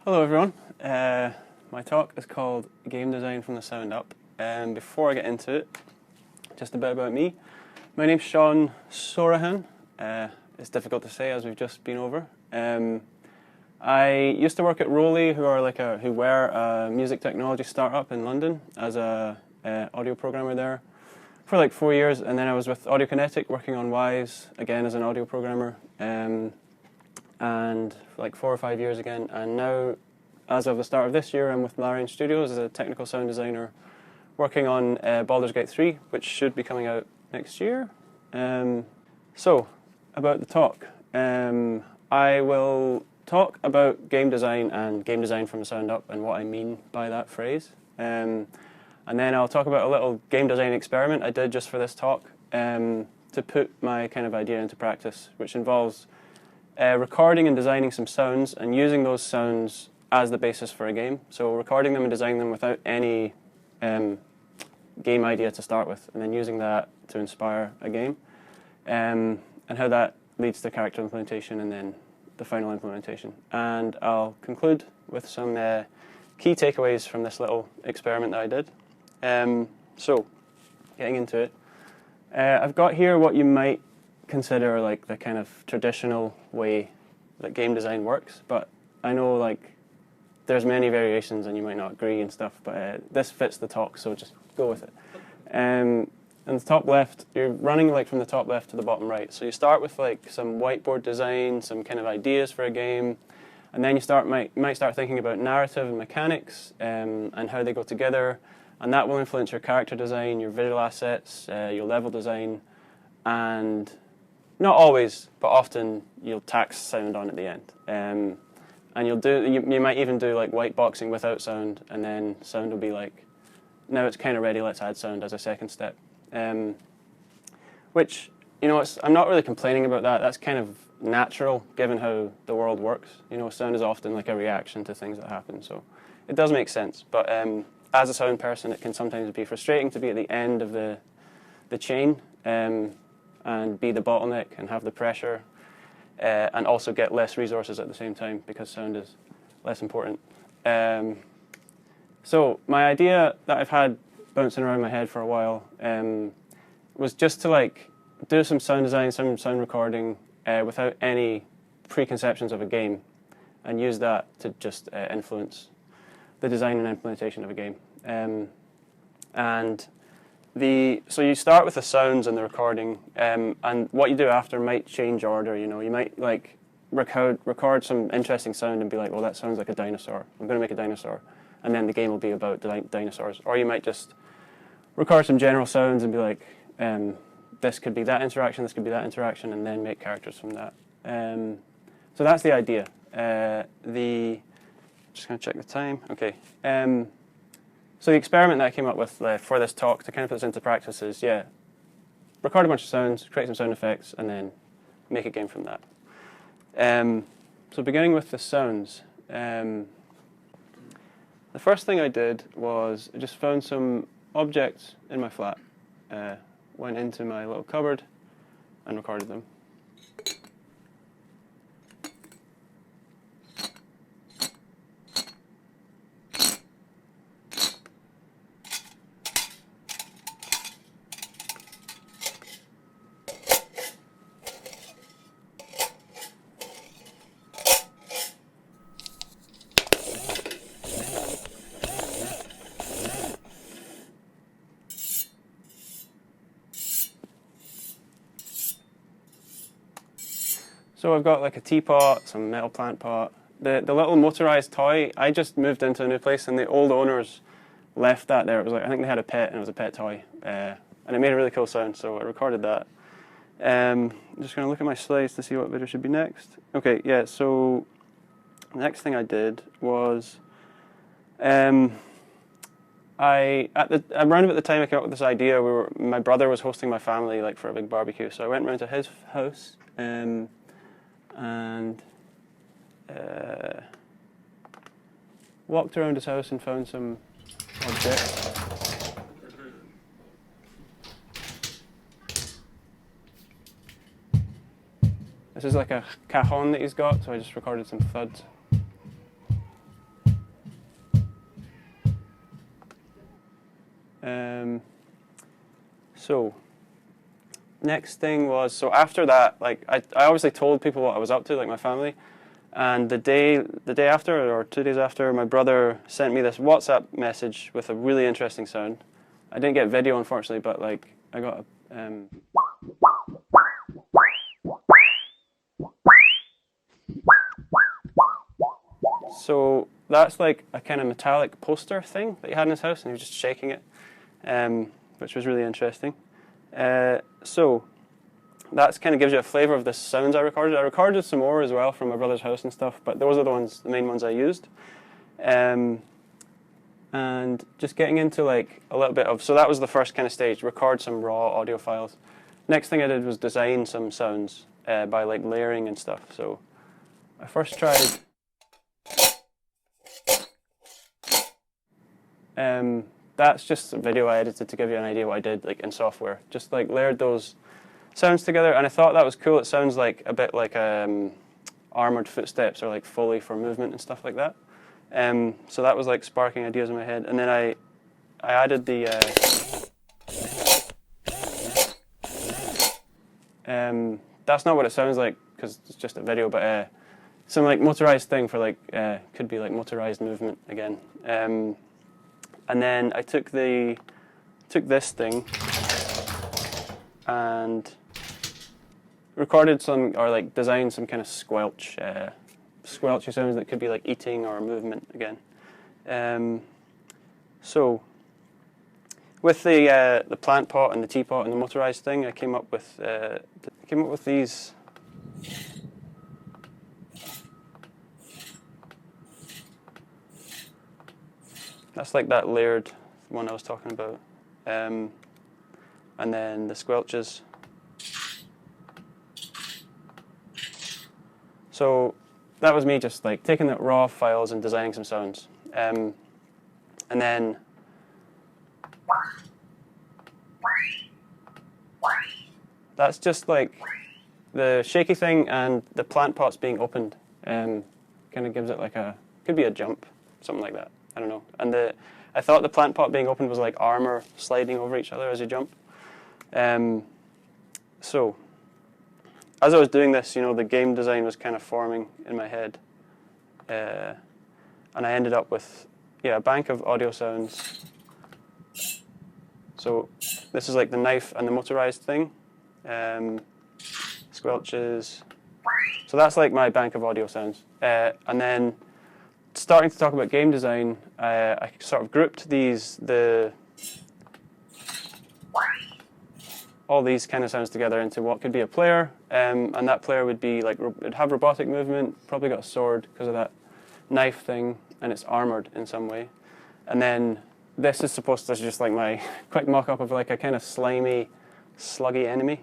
Hello everyone, my talk is called Game Design from the Sound Up, and before I get into it, just a bit about me. My name's Sean Soraghan. It's difficult to say as we've just been over. I used to work at Rolly, who were a music technology startup in London as a audio programmer there for like 4 years, and then I was with Audio Kinetic working on Wise again as an audio programmer. And for like 4 or 5 years again, and now, as of the start of this year, I'm with Larian Studios as a technical sound designer, working on Baldur's Gate 3, which should be coming out next year. So, about the talk. I will talk about game design and game design from the sound up and what I mean by that phrase. And then I'll talk about a little game design experiment I did just for this talk to put my kind of idea into practice, which involves recording and designing some sounds and using those sounds as the basis for a game. So recording them and designing them without any game idea to start with, and then using that to inspire a game, and how that leads to character implementation and then the final implementation. And I'll conclude with some key takeaways from this little experiment that I did. So, getting into it, I've got here what you might consider like the kind of traditional way that game design works, but I know like there's many variations and you might not agree and stuff, but this fits the talk, so just go with it. In the top left, you're running like from the top left to the bottom right, so you start with like some whiteboard design, some kind of ideas for a game, and then you might start thinking about narrative and mechanics and how they go together, and that will influence your character design, your visual assets, your level design, and not always, but often you'll tack sound on at the end. And you might even do like white boxing without sound, and then sound will be like, now it's kind of ready, let's add sound as a second step. Which, you know, I'm not really complaining about that. That's kind of natural given how the world works. You know, sound is often like a reaction to things that happen, so it does make sense. But as a sound person, it can sometimes be frustrating to be at the end of the chain, and be the bottleneck and have the pressure, and also get less resources at the same time because sound is less important. So my idea that I've had bouncing around my head for a while was just to like do some sound design, some sound recording without any preconceptions of a game, and use that to just influence the design and implementation of a game. So you start with the sounds and the recording, and what you do after might change order. You know, you might like record some interesting sound and be like, well, that sounds like a dinosaur. I'm going to make a dinosaur, and then the game will be about dinosaurs. Or you might just record some general sounds and be like, this could be that interaction, this could be that interaction, and then make characters from that. So that's the idea. Just going to check the time. Okay. So the experiment that I came up with for this talk to kind of put this into practice is, record a bunch of sounds, create some sound effects, and then make a game from that. So beginning with the sounds, the first thing I did was I just found some objects in my flat, went into my little cupboard and recorded them. So I've got like a teapot, some metal plant pot. The little motorized toy, I just moved into a new place and the old owners left that there. It was like, I think they had a pet and it was a pet toy. And it made a really cool sound, so I recorded that. I'm just going to look at my slides to see what video should be next. Okay, yeah, so the next thing I did was, around about the time I came up with this idea, my brother was hosting my family like for a big barbecue, so I went round to his house, and walked around his house and found some objects. This is like a cajon that he's got, so I just recorded some thuds. So next thing was, so after that, like I obviously told people what I was up to, like my family, and the day after or 2 days after, my brother sent me this WhatsApp message with a really interesting sound. I didn't get video, unfortunately, but like I got a so that's like a kind of metallic poster thing that he had in his house, and he was just shaking it, which was really interesting. So that kind of gives you a flavour of the sounds I recorded. I recorded some more as well from my brother's house and stuff, but those are the main ones I used. And just getting into like a little bit of, so that was the first kind of stage, record some raw audio files. Next thing I did was design some sounds by like layering and stuff. So I first tried that's just a video I edited to give you an idea what I did like in software. Just like layered those sounds together, and I thought that was cool. It sounds like a bit like armored footsteps or like Foley for movement and stuff like that. So that was like sparking ideas in my head, and then I added the that's not what it sounds like because it's just a video, but some like motorized thing for like could be like motorized movement again. And then I took this thing and recorded some, or like designed some kind of squelchy sounds that could be like eating or movement again. So with the plant pot and the teapot and the motorized thing, I came up with these. That's like that layered one I was talking about. And then the squelches. So that was me just like taking the raw files and designing some sounds. And then that's just like the shaky thing, and the plant pots being opened kind of gives it like could be a jump, something like that. I don't know. And I thought the plant pot being opened was like armor sliding over each other as you jump. So as I was doing this, the game design was kind of forming in my head. And I ended up with a bank of audio sounds. So this is like the knife and the motorized thing. Squelches. So that's like my bank of audio sounds. And then starting to talk about game design, I sort of grouped all these kind of sounds together into what could be a player, and that player would be like, it'd have robotic movement, probably got a sword because of that knife thing, and it's armored in some way. And then this is supposed to just like my quick mock-up of like a kind of slimy, sluggy enemy,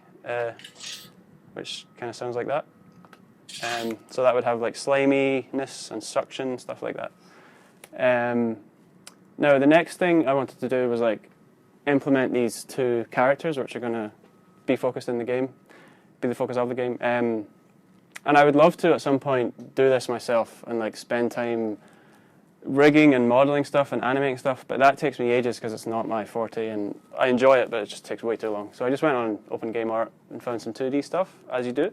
which kind of sounds like that. So that would have like sliminess and suction, stuff like that. Now the next thing I wanted to do was like implement these two characters, which are going to be focused in the game, be the focus of the game. And I would love to at some point do this myself and like spend time rigging and modeling stuff and animating stuff, but that takes me ages because it's not my forte, and I enjoy it, but it just takes way too long. So I just went on Open Game Art and found some 2D stuff, as you do.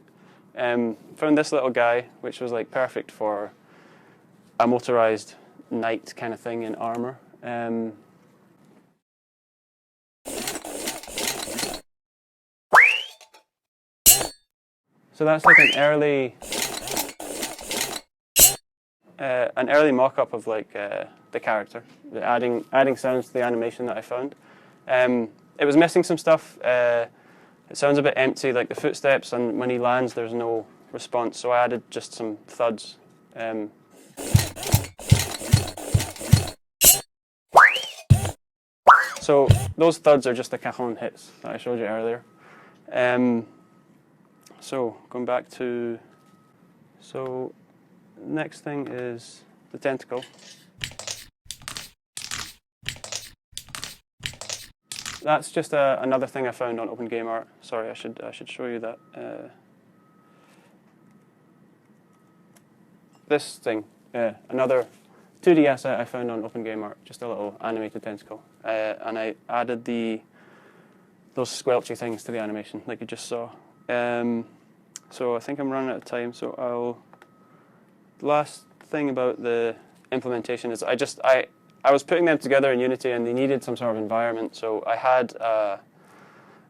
Found this little guy, which was like perfect for a motorized knight kind of thing in armor. So that's like an early mock-up of like the character, adding sounds to the animation that I found. It was missing some stuff. It sounds a bit empty, like the footsteps, and when he lands, there's no response. So I added just some thuds. So those thuds are just the cajon hits that I showed you earlier. So going back to, next thing is the tentacle. That's just another thing I found on Open Game Art. Sorry, I should show you that. This thing, another 2D asset I found on Open Game Art, just a little animated tentacle. and I added those squelchy things to the animation, like you just saw. So I think I'm running out of time. So the last thing about the implementation is I was putting them together in Unity, and they needed some sort of environment. So I had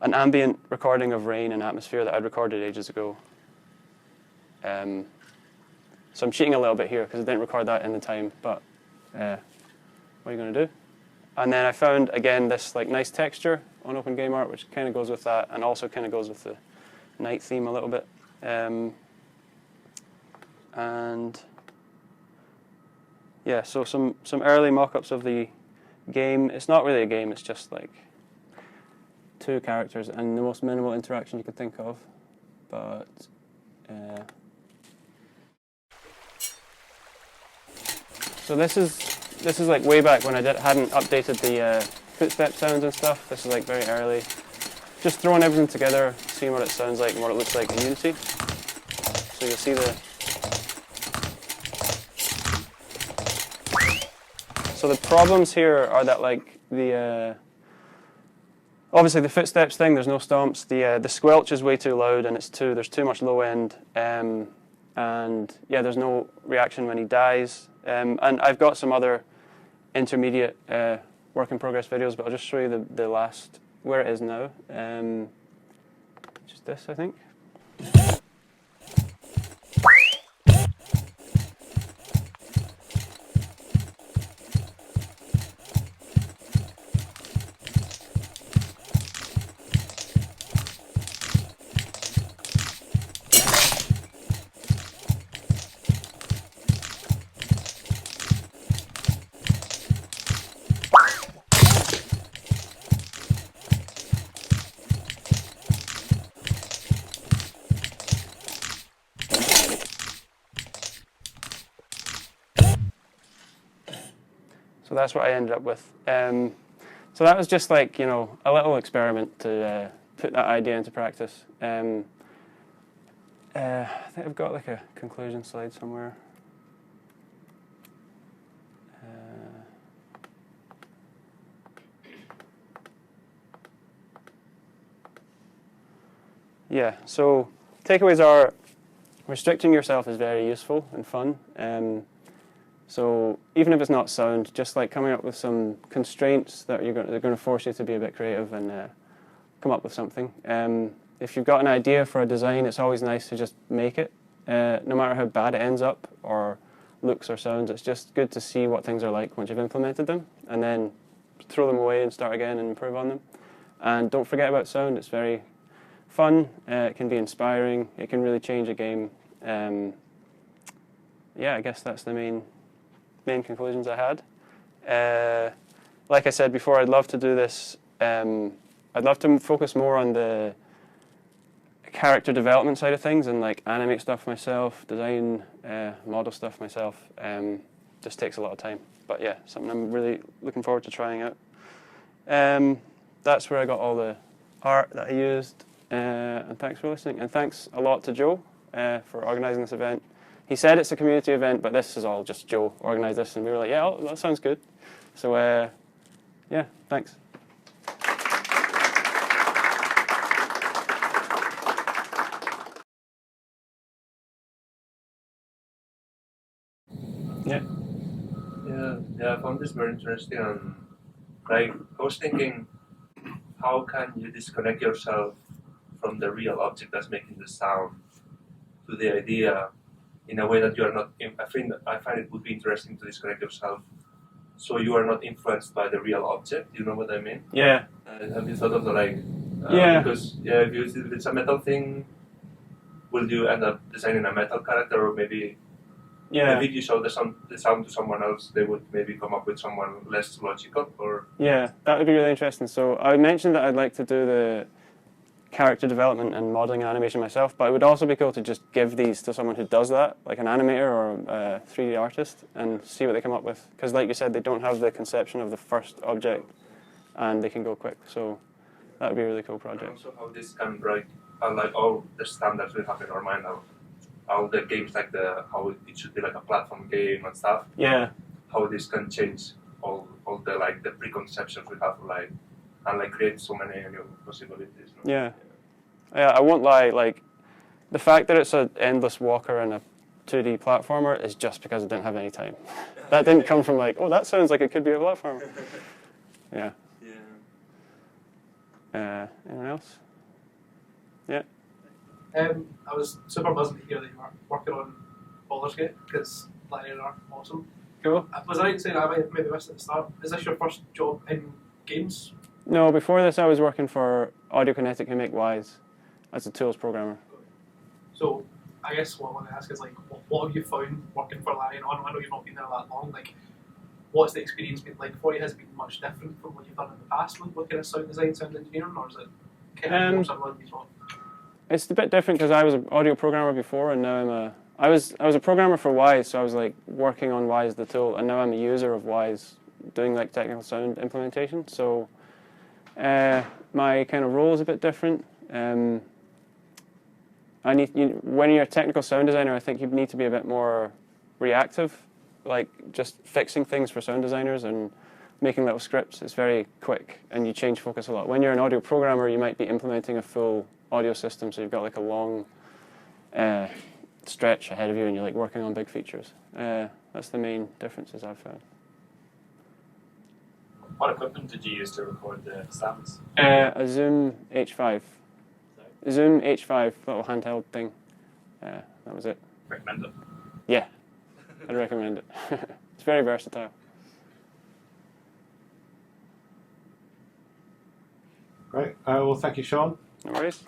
an ambient recording of rain and atmosphere that I'd recorded ages ago. So I'm cheating a little bit here because I didn't record that in the time, but what are you going to do? And then I found, again, this like nice texture on OpenGameArt, which kind of goes with that, and also kind of goes with the night theme a little bit. And yeah, so some early mock-ups of the game. It's not really a game, it's just like 2 characters and the most minimal interaction you could think of. But so this is like way back when I hadn't updated the footstep sounds and stuff. This is like very early. Just throwing everything together, seeing what it sounds like and what it looks like in Unity. So you'll see So the problems here are that like obviously the footsteps thing, there's no stomps. The squelch is way too loud, and there's too much low end. And yeah, there's no reaction when he dies. And I've got some other intermediate work in progress videos, but I'll just show you the last, where it is now. Just this, I think. So that's what I ended up with. So that was just like, a little experiment to put that idea into practice. I think I've got like a conclusion slide somewhere. Yeah, so takeaways are restricting yourself is very useful and fun. So even if it's not sound, just like coming up with some constraints that they're going to force you to be a bit creative and come up with something. If you've got an idea for a design, it's always nice to just make it. No matter how bad it ends up or looks or sounds, it's just good to see what things are like once you've implemented them, and then throw them away and start again and improve on them. And don't forget about sound. It's very fun. It can be inspiring. It can really change a game. Yeah, I guess that's the main conclusions I had. Like I said before, I'd love to do this. I'd love to focus more on the character development side of things and like animate stuff myself, design, model stuff myself. Just takes a lot of time. But yeah, something I'm really looking forward to trying out. That's where I got all the art that I used. And thanks for listening. And thanks a lot to Joe for organising this event. He said it's a community event, but this is all just Joe organised this, and we were like, yeah, that sounds good. So yeah, thanks. Yeah. Yeah, I found this very interesting. And like, I was thinking, how can you disconnect yourself from the real object that's making the sound to the idea in a way that you are not? I find it would be interesting to disconnect yourself so you are not influenced by the real object. You know what I mean? Yeah. Have you thought of the yeah. Because if it's a metal thing, will you end up designing a metal character, or maybe? Yeah. Maybe if you show the sound to someone else, they would maybe come up with someone less logical, or? Yeah, that would be really interesting. So I mentioned that I'd like to do the character development and modeling and animation myself, but it would also be cool to just give these to someone who does that, like an animator or a 3D artist, and see what they come up with. Because like you said, they don't have the conception of the first object, and they can go quick. So that would be a really cool project. And also how this can break, like all the standards we have in our mind now. All the games, like how it should be like a platform game and stuff. Yeah. How this can change all the like the preconceptions we have like and like create so many new possibilities. No? Yeah. Yeah, I won't lie, like, the fact that it's an endless walker and a 2D platformer is just because I didn't have any time. That didn't come from like, oh, that sounds like it could be a platformer. Yeah. Anyone else? Yeah. I was super buzzing to hear that you were working on Baldur's Gate, because Larry are awesome. Cool. Was I right to say that I might have maybe missed at the start? Is this your first job in games? No, before this I was working for Audio Kinetic who make Wise as a tools programmer. So I guess what I want to ask is like, what have you found working for Larry? I know you've not been there that long. Like, what's the experience been like for you? Has it been much different from what you've done in the past with looking at sound design, sound engineering, or is it kind of more similar to what? It's a bit different because I was an audio programmer before, and now I was a programmer for Wise, so I was like working on Wise the tool, and now I'm a user of Wise, doing like technical sound implementation. So my kind of role is a bit different. When you're a technical sound designer, I think you need to be a bit more reactive, like just fixing things for sound designers and making little scripts. It's very quick, and you change focus a lot. When you're an audio programmer, you might be implementing a full audio system, so you've got like a long stretch ahead of you, and you're like working on big features. That's the main differences I've found. What equipment did you use to record the sounds? A Zoom H5. A Zoom H5, little handheld thing. That was it. Recommend it? Yeah, I'd recommend it. It's very versatile. Right. Well, thank you, Sean. No worries.